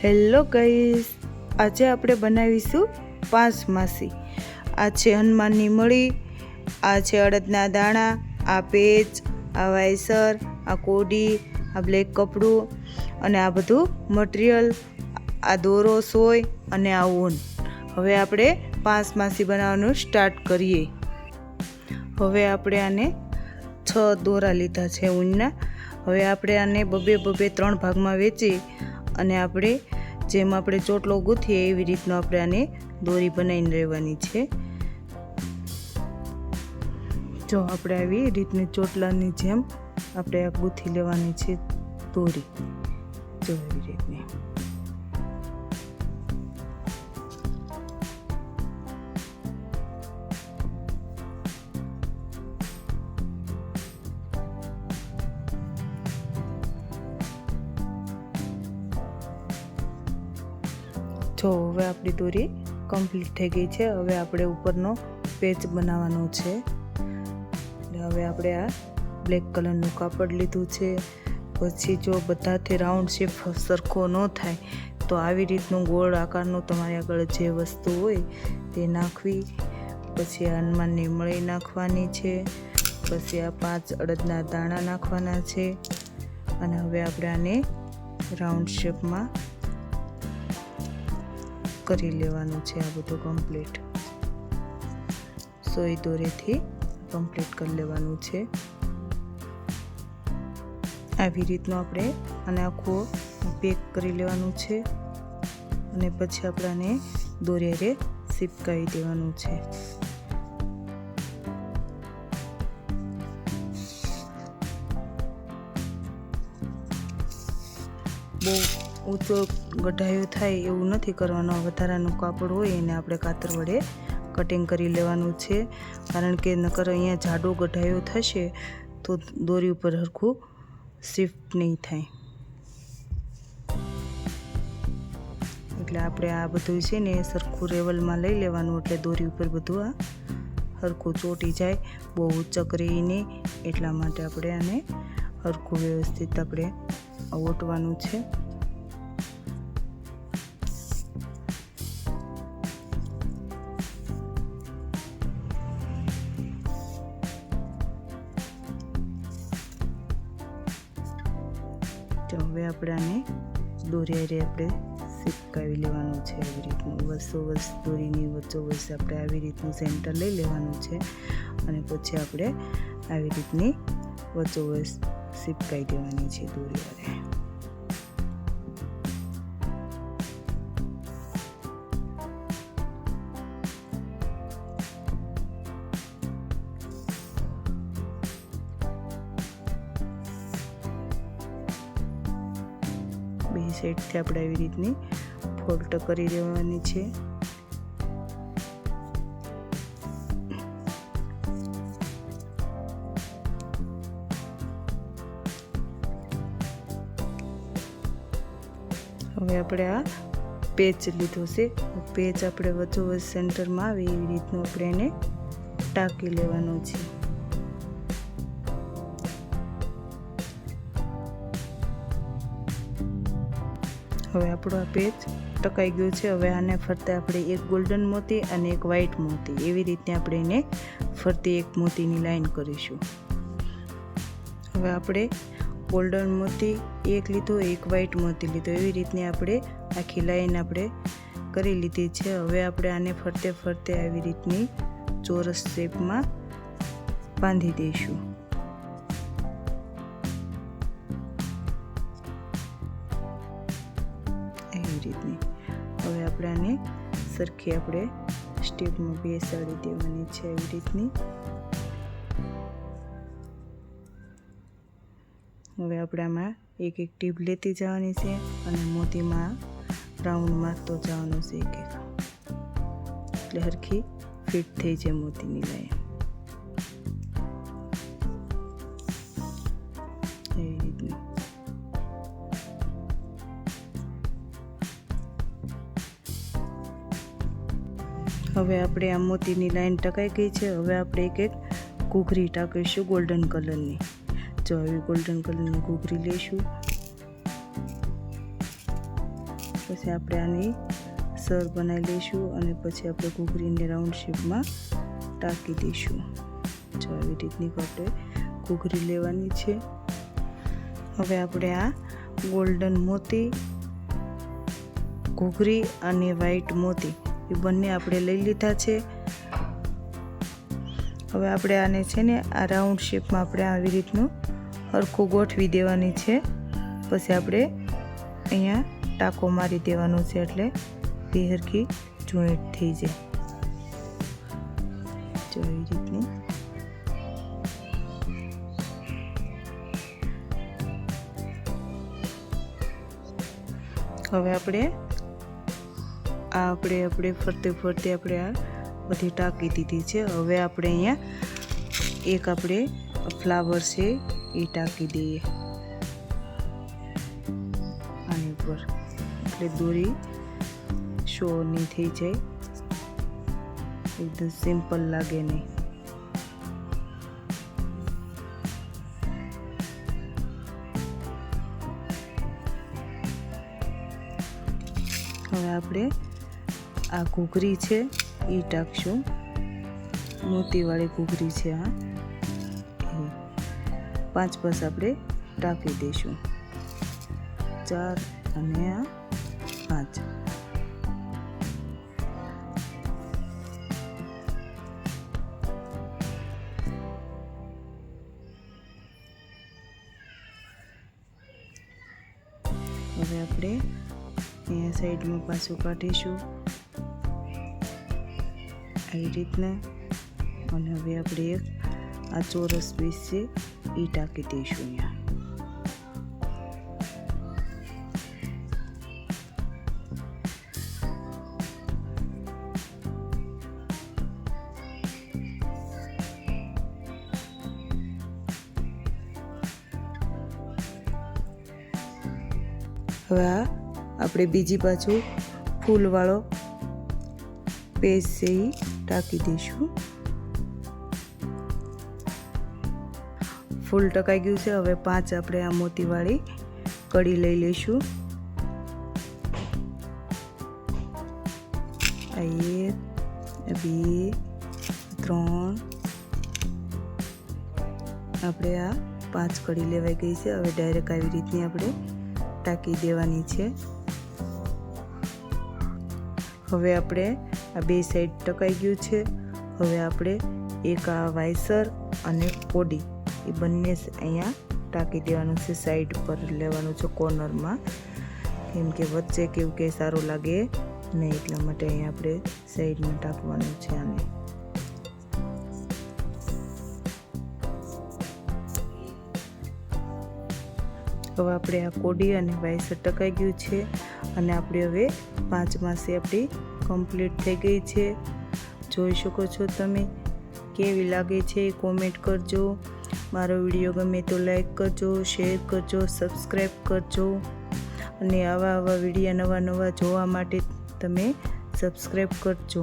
Hello guys, આજે આપણે બનાવીશું પાંચ માસી। આ છે હનુમાનની મળી, આ છે અડદના દાણા, આ પેચ, આ વાયસર, આ કોડી, આ બ્લેક કપડું અને આ બધું મટીરિયલ, આ દોરો સોય અને આ ઊન। હવે આપણે પાંચ માસી બનાવવાનું સ્ટાર્ટ કરીએ। હવે આપણે આને 6 દોરા લીધા છે ઊનના। હવે આપણે આને બબે 3 ભાગમાં વેચી અને આપણે જેમ આપણે ચોટલો ગૂંથીએ એવી રીતનો આપણે આને દોરી બનાવીને લેવાની છે। જો આપણે આવી રીતની ચોટલાની જેમ આપણે આ ગૂંથી લેવાની છે દોરી, જો એવી રીતની। જો હવે આપણી દોરી કમ્પ્લીટ થઈ ગઈ છે। હવે આપણે ઉપરનો પેચ બનાવવાનો છે। હવે આપણે આ બ્લેક કલરનું કાપડ લીધું છે। પછી જો બધાથી રાઉન્ડ શેપ સરખો ન થાય તો આવી રીતનું ગોળ આકારનું તમારી આગળ જે વસ્તુ હોય તે નાખવી। પછી આ હનુમાનની મળી નાખવાની છે। પછી આ 5 અડદના દાણા નાખવાના છે અને હવે આપણે આને રાઉન્ડ શેપમાં કરી લેવાનું છે। આ બધું કમ્પ્લીટ સોય દોરીથી કમ્પ્લીટ કરી લેવાનું છે। આવી રીતનું આપણે આને આખું પેક કરી લેવાનું છે અને પછી આપણે આને દોરીએ ચીપકાવી દેવાનું છે। બહુ ઊંચો ગઢાયો થાય એવું નથી કરવાનો। વધારાનું કાપડ હોય એને આપણે કાતર વડે કટિંગ કરી લેવાનું છે, કારણ કે નકર અહીંયા જાડો ગઢાયો થશે તો દોરી ઉપર હરખું શિફ્ટ નહીં થાય। એટલે આપણે આ બધું છે ને સરખું લેવલમાં લઈ લેવાનું, એટલે દોરી ઉપર બધું આ હરખું ચોંટી જાય, બહુ ચકરે નહીં। એટલા માટે આપણે આને હરખું વ્યવસ્થિત આપણે ઓટવાનું છે। હવે આપણે આને દોરી આપણે ચીપકાવી લેવાનું છે આવી રીતનું। વચ્ચોવચ દોરીની વચ્ચોવચ આપણે આવી રીતનું સેન્ટર લઈ લેવાનું છે અને પછી આપણે આવી રીતની વચ્ચોવચ ચીપકાવી દેવાની છે દોરી વાળે। બે સાઈડથી આપણે આવી રીતની ફોલ્ડ કરી દેવાની છે। હવે આપણે આ પેચ લીધો છે, પેચ આપણે વચ્ચોવચ સેન્ટરમાં આવે એવી રીતનું આપણે એને ટાંકી લેવાનું છે। હવે આપણો આ પેચ ટકાઈ ગયો છે। હવે આને ફરતે આપણે એક ગોલ્ડન મોતી અને એક વ્હાઈટ મોતી એવી રીતે આપણે એને ફરતી એક મોતીની લાઈન કરીશું। હવે આપણે ગોલ્ડન મોતી એક લીધો, એક વ્હાઈટ મોતી લીધો, એવી રીતની આપણે આખી લાઈન આપણે કરી લીધી છે। હવે આપણે આને ફરતે ફરતે આવી રીતની ચોરસ શેપમાં બાંધી દઈશું। એવી રીતની હવે આપણે આને સરખી આપણે સ્ટેપમાં બેસાડી દેવાની છે એવી રીતની। હવે આપણે આમાં એક એક ટીપ લેતી જવાની છે અને મોતીમાં રાઉન્ડ મારતો જવાનો છે એક એક, એટલે હરખી ફિટ થઈ જાય મોતીની લાઈન એવી રીતની। હવે આપણે આ મોતીની લાઈન ટકાઈ ગઈ છે। હવે આપણે એક એક ઘૂઘરી ટાંકીશું ગોલ્ડન કલરની। જો આવી ગોલ્ડન કલરની ઘૂઘરી લઈશું પછી આપણે આની સર બનાવી લઈશું અને પછી આપણે ઘૂઘરીને રાઉન્ડ શેપમાં ટાંકી દઈશું. જો આવી રીતની આપણે ઘૂઘરી લેવાની છે. હવે આપણે આ ગોલ્ડન મોતી ઘૂઘરી અને વ્હાઈટ મોતી એ બંને આપણે લઈ લીધા છે. હવે આપણે આને છે ને આ રાઉન્ડ શેપમાં આપણે આવી રીતનું સરખું ગોઠવી દેવાની છે. પછી આપણે અહીંયા ટાંકો મારી દેવાનો છે એટલે બે સરખી જોઈન્ટ થઈ જાય. જો આવી રીતની હવે આપણે ફરતે આપણે આ બધી ટાંકી દીધી છે. હવે આપણે અહીંયા એક આપણે ફ્લાવર છે એ ટાંકી દઈએ આની ઉપર એટલે દોરી શો નહીં થઈ જાય, એકદમ સિમ્પલ લાગે નહીં. હવે આપણે આ ઘૂઘરી છે એ ટાંકશું. મોતીવાળી ઘૂઘરી છે આ 5 બસ આપણે ટાંકી દઈશું. 4 અને આ 5. હવે આપણે અહીંયા સાઈડમાં પાછું કાઢીશું આવી રીતના. અને હવે આપણે એક આ ચોરસ પીસ છે એ ટાંકી દઈશું અહીંયા. હવે આ આપણે બીજી બાજુ ફૂલવાળો પેજ છે એ ટાંકી દઈશું. ફૂલ ટકાઈ ગયું છે. હવે 5 આપણે આ મોતીવાળી કડી લઈ લઈશું. આ 1 2 3 આપણે આ 5 કડી લેવાઈ ગઈ છે. હવે ડાયરેક્ટ આવી રીતની આપણે ટાંકી દેવાની છે. હવે આપણે આ બે સાઈડ ટકાઈ ગયું છે. હવે આપણે એક આ વાયસર અને કોડી એ બંને અહીંયા ટાંકી દેવાનું છે. સાઈડ પર લેવાનું છે કોર્નરમાં, કેમ કે વચ્ચે કેવું કે સારું લાગે નહીં એટલા માટે અહીંયા આપણે સાઈડમાં ટાંકવાનું છે આને. હવે આપણે આ કોડી અને વાયસર ટકાઈ ગયું છે અને આપણે હવે 5 માસે આપણી કમ્પ્લીટ થઈ ગઈ છે. જોઈ શકો છો તમે. કેવી લાગે છે કોમેન્ટ કરજો. મારો વિડીયો ગમે તો લાઈક કરજો, શેર કરજો, સબસ્ક્રાઈબ કરજો અને આવા વિડીયો નવા જોવા માટે તમે સબસ્ક્રાઈબ કરજો.